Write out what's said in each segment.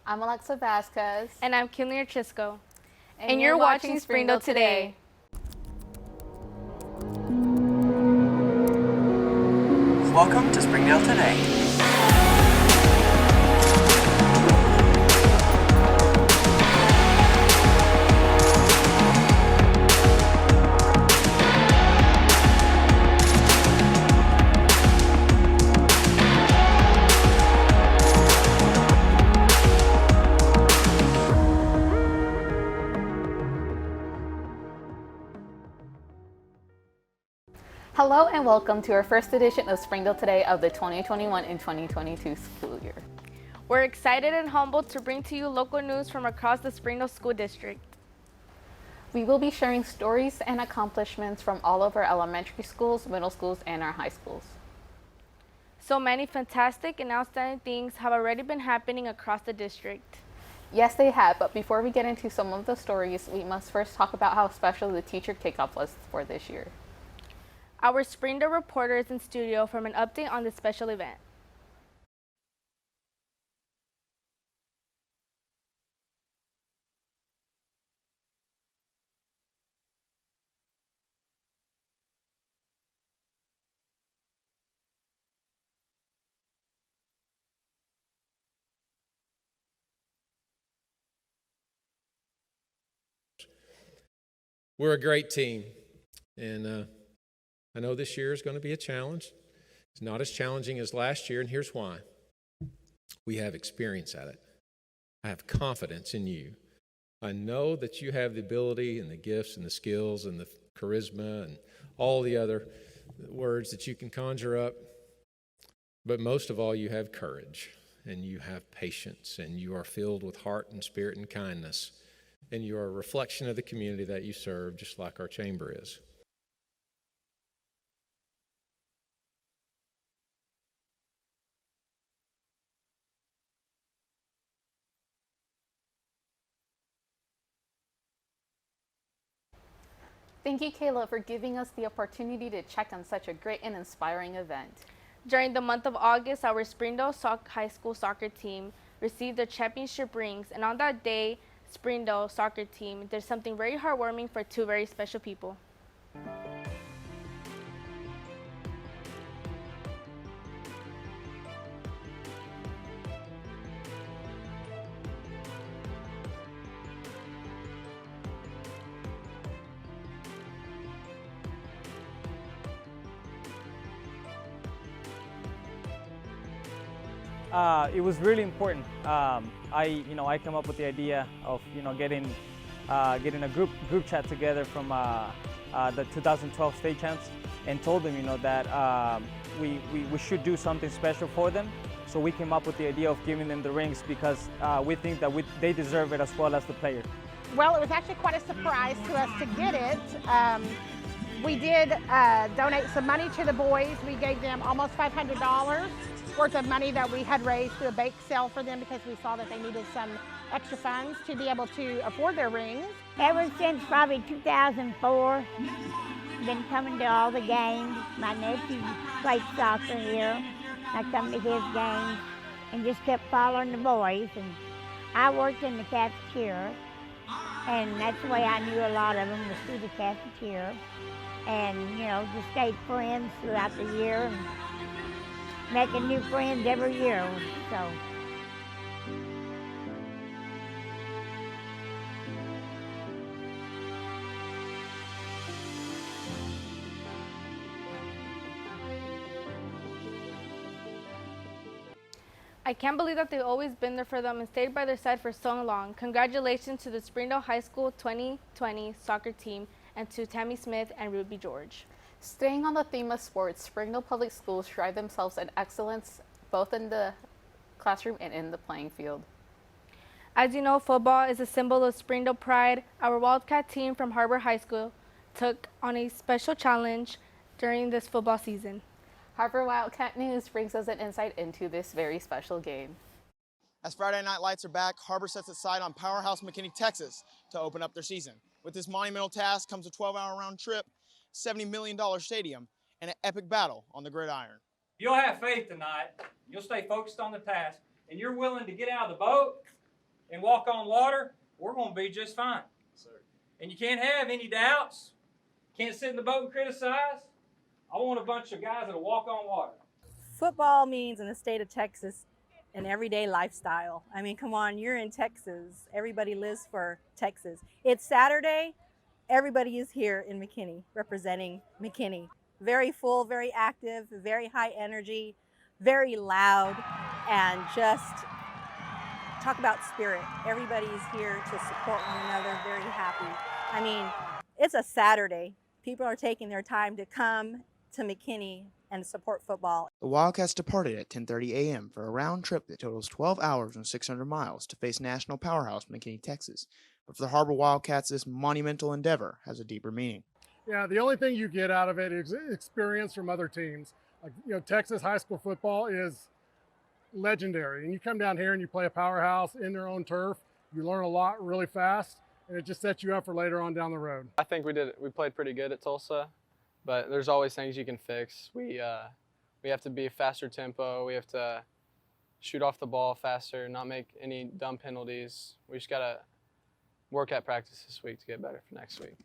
I'm Alexa Vasquez. And I'm Kinley Chisco. And you're watching Springdale Today. Welcome to Springdale Today. Hello and welcome to our first edition of Springdale Today of the 2021 and 2022 school year. We're excited and humbled to bring to you local news from across the Springdale School District. We will be sharing stories and accomplishments from all of our elementary schools, middle schools, and our high schools. So many fantastic and outstanding things have already been happening across the district. Yes, they have, but before we get into some of the stories, we must first talk about how special the teacher kickoff was for this year. Our Springdale reporter is in studio from an update on this special event. We're a great team, and I know this year is going to be a challenge. It's not as challenging as last year, and here's why. We have experience at it. I have confidence in you. I know that you have the ability and the gifts and the skills and the charisma and all the other words that you can conjure up, but most of all, you have courage, and you have patience, and you are filled with heart and spirit and kindness, and you are a reflection of the community that you serve, just like our chamber is. Thank you, Kayla, for giving us the opportunity to check on such a great and inspiring event. During the month of August, our Springdale High School soccer team received their championship rings, and on that day, Springdale soccer team did something very heartwarming for two very special people. It was really important. I come up with the idea of getting a group chat together from the 2012 state champs, and told them that we should do something special for them. So we came up with the idea of giving them the rings because we think that they deserve it as well as the player. Well, it was actually quite a surprise to us to get it. We did donate some money to the boys. We gave them almost $500 worth of money that we had raised through a bake sale for them because we saw that they needed some extra funds to be able to afford their rings. Ever since probably 2004, been coming to all the games. My nephew played soccer here. I come to his games and just kept following the boys. And I worked in the cafeteria, and that's the way I knew a lot of them, was through the cafeteria. And, just stayed friends throughout the year, and making new friends every year, so. I can't believe that they've always been there for them and stayed by their side for so long. Congratulations to the Springdale High School 2020 soccer team and to Tammy Smith and Ruby George. Staying on the theme of sports, Springdale Public Schools strive themselves in excellence both in the classroom and in the playing field. As you know, football is a symbol of Springdale pride. Our Wildcat team from Har-Ber High School took on a special challenge during this football season. Har-Ber Wildcat News brings us an insight into this very special game. As Friday night lights are back, Har-Ber sets its sight on Powerhouse McKinney, Texas to open up their season. With this monumental task comes a 12-hour round trip, $70 million stadium, and an epic battle on the gridiron. You'll have faith tonight, you'll stay focused on the task, and you're willing to get out of the boat and walk on water, we're going to be just fine. Yes, sir. And you can't have any doubts. Can't sit in the boat and criticize. I want a bunch of guys that'll walk on water. Football means in the state of Texas an everyday lifestyle. I mean, come on, you're in Texas. Everybody lives for Texas. It's Saturday. Everybody is here in McKinney, representing McKinney. Very full, very active, very high energy, very loud, and just talk about spirit. Everybody's here to support one another, very happy. I mean, it's a Saturday. People are taking their time to come to McKinney and support football. The Wildcats departed at 10:30 a.m. for a round trip that totals 12 hours and 600 miles to face national powerhouse McKinney, Texas. But for the Har-Ber Wildcats, this monumental endeavor has a deeper meaning. Yeah, the only thing you get out of it is experience from other teams. Like, Texas high school football is legendary. And you come down here and you play a powerhouse in their own turf, you learn a lot really fast, and it just sets you up for later on down the road. I think we played pretty good at Tulsa, but there's always things you can fix. We have to be a faster tempo. We have to shoot off the ball faster, not make any dumb penalties. We just got to work at practice this week to get better for next week.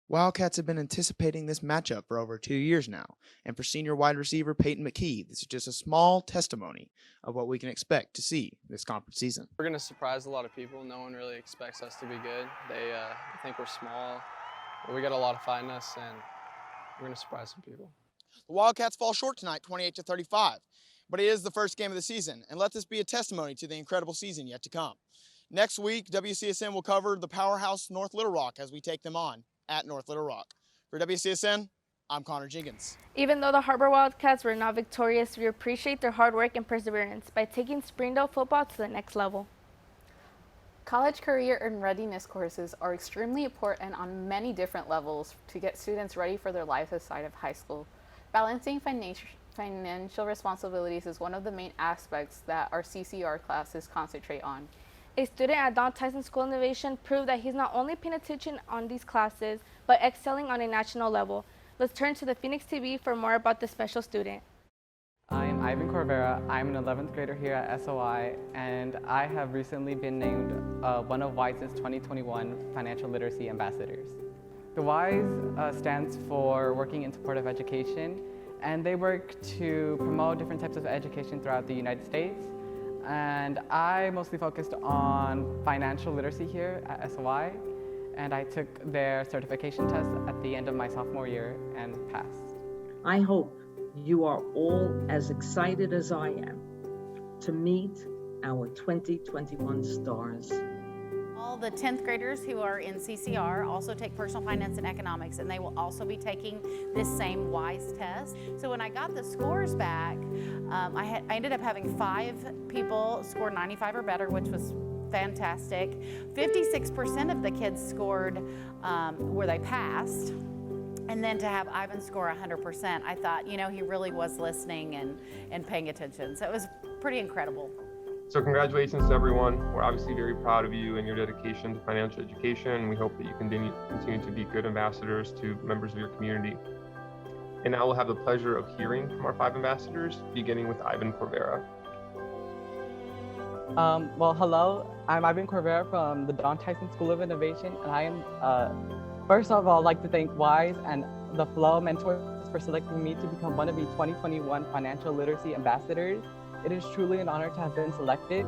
Wildcats have been anticipating this matchup for over 2 years now, and for senior wide receiver Peyton McKee, this is just a small testimony of what we can expect to see this conference season. We're going to surprise a lot of people. No one really expects us to be good. They think we're small, but we got a lot of fight in us, and we're going to surprise some people. The Wildcats fall short tonight, 28-35, but it is the first game of the season, and let this be a testimony to the incredible season yet to come. Next week, WCSN will cover the powerhouse North Little Rock as we take them on at North Little Rock. For WCSN, I'm Connor Jenkins. Even though the Har-Ber Wildcats were not victorious, we appreciate their hard work and perseverance by taking Springdale football to the next level. College career and readiness courses are extremely important on many different levels to get students ready for their lives outside of high school. Balancing financial responsibilities is one of the main aspects that our CCR classes concentrate on. A student at Tyson School of Innovation proved that he's not only paying attention on these classes, but excelling on a national level. Let's turn to the Phoenix TV for more about this special student. I'm Ivan Corvera. I'm an 11th grader here at SOI, and I have recently been named one of WISE's 2021 Financial Literacy Ambassadors. The WISE stands for Working in Support of Education, and they work to promote different types of education throughout the United States. And I mostly focused on financial literacy here at SOI, and I took their certification test at the end of my sophomore year and passed. I hope you are all as excited as I am to meet our 2021 stars. All the 10th graders who are in CCR also take personal finance and economics, and they will also be taking this same WISE test. So when I got the scores back, I ended up having 5 people score 95 or better, which was fantastic. 56% of the kids scored where they passed. And then to have Ivan score 100%, I thought, he really was listening and paying attention. So it was pretty incredible. So congratulations to everyone. We're obviously very proud of you and your dedication to financial education. We hope that you continue to be good ambassadors to members of your community. And now we'll have the pleasure of hearing from our 5 ambassadors, beginning with Ivan Corvera. Well, hello. I'm Ivan Corvera from the Tyson School of Innovation, and I am, first of all, I'd like to thank WISE and the Flow Mentors for selecting me to become one of the 2021 Financial Literacy Ambassadors. It is truly an honor to have been selected.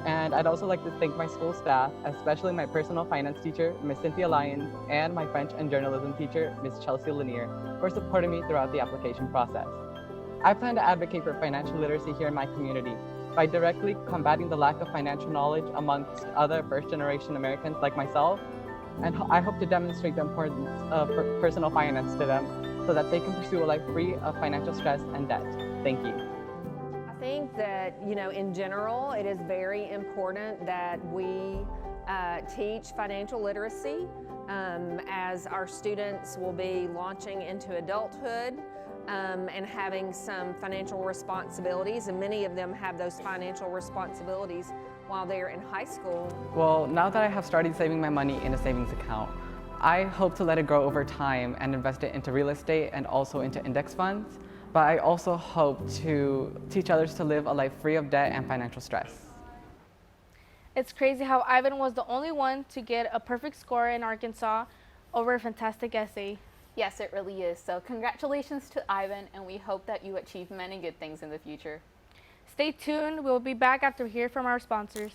And I'd also like to thank my school staff, especially my personal finance teacher, Ms. Cynthia Lyons, and my French and journalism teacher, Ms. Chelsea Lanier, for supporting me throughout the application process. I plan to advocate for financial literacy here in my community by directly combating the lack of financial knowledge amongst other first-generation Americans like myself, and I hope to demonstrate the importance of personal finance to them so that they can pursue a life free of financial stress and debt. Thank you. I think that, in general, it is very important that we teach financial literacy as our students will be launching into adulthood and having some financial responsibilities, and many of them have those financial responsibilities while they're in high school. Well, now that I have started saving my money in a savings account, I hope to let it grow over time and invest it into real estate and also into index funds. But I also hope to teach others to live a life free of debt and financial stress. It's crazy how Ivan was the only one to get a perfect score in Arkansas over a fantastic essay. Yes, it really is. So congratulations to Ivan, and we hope that you achieve many good things in the future. Stay tuned. We'll be back after we hear from our sponsors.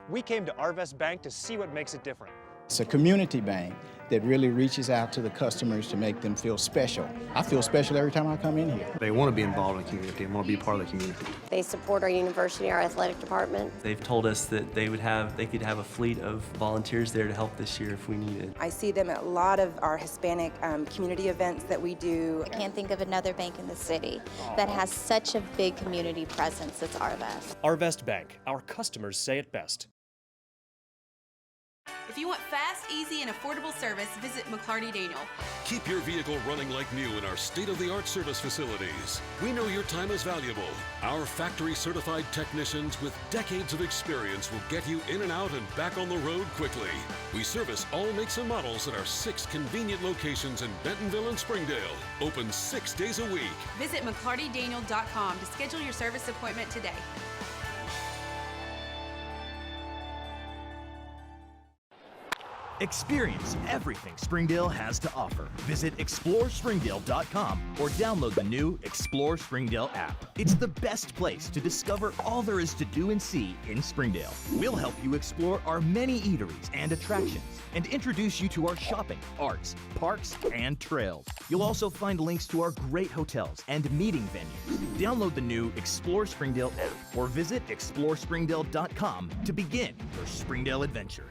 We came to Arvest Bank to see what makes it different. It's a community bank that really reaches out to the customers to make them feel special. I feel special every time I come in here. They want to be involved in the community and want to be part of the community. They support our university, our athletic department. They've told us that they could have a fleet of volunteers there to help this year if we needed. I see them at a lot of our Hispanic community events that we do. I can't think of another bank in the city that has such a big community presence as Arvest. Arvest Bank, our customers say it best. If you want fast, easy, and affordable service, visit McClarty Daniel. Keep your vehicle running like new in our state-of-the-art service facilities. We know your time is valuable. Our factory-certified technicians with decades of experience will get you in and out and back on the road quickly. We service all makes and models at our 6 convenient locations in Bentonville and Springdale. Open 6 days a week. Visit McClartyDaniel.com to schedule your service appointment today. Experience everything Springdale has to offer. Visit ExploreSpringdale.com or download the new Explore Springdale app. It's the best place to discover all there is to do and see in Springdale. We'll help you explore our many eateries and attractions and introduce you to our shopping, arts, parks, and trails. You'll also find links to our great hotels and meeting venues. Download the new Explore Springdale app or visit ExploreSpringdale.com to begin your Springdale adventure.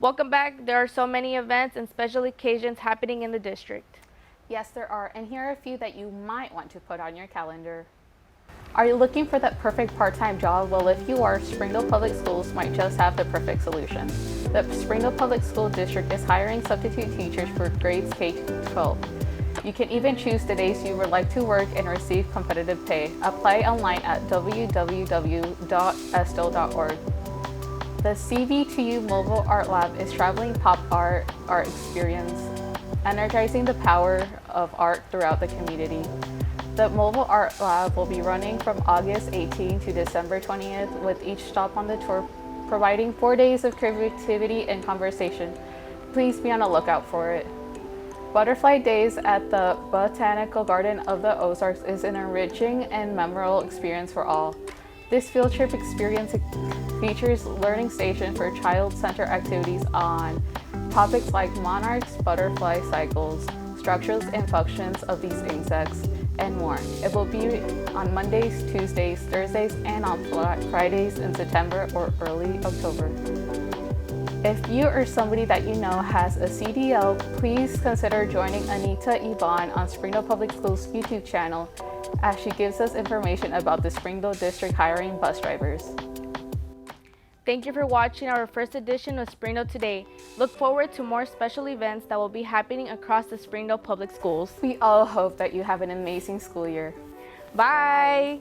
Welcome back. There are so many events and special occasions happening in the district. Yes, there are, and here are a few that you might want to put on your calendar. Are you looking for that perfect part-time job? Well, if you are, Springdale Public Schools might just have the perfect solution. The Springdale Public School District is hiring substitute teachers for grades K-12. You can even choose the days you would like to work and receive competitive pay. Apply online at www.estel.org. The CV2U Mobile Art Lab is traveling pop art experience, energizing the power of art throughout the community. The Mobile Art Lab will be running from August 18 to December 20th, with each stop on the tour providing 4 days of creativity and conversation. Please be on the lookout for it. Butterfly Days at the Botanical Garden of the Ozarks is an enriching and memorable experience for all. This field trip experience features learning station for child-centered activities on topics like monarchs, butterfly cycles, structures and functions of these insects, and more. It will be on Mondays, Tuesdays, Thursdays, and on Fridays in September or early October. If you or somebody that you know has a CDL, please consider joining Anita Yvonne on Springdale Public Schools YouTube channel as she gives us information about the Springdale District hiring bus drivers. Thank you for watching our first edition of Springdale Today. Look forward to more special events that will be happening across the Springdale Public Schools. We all hope that you have an amazing school year. Bye!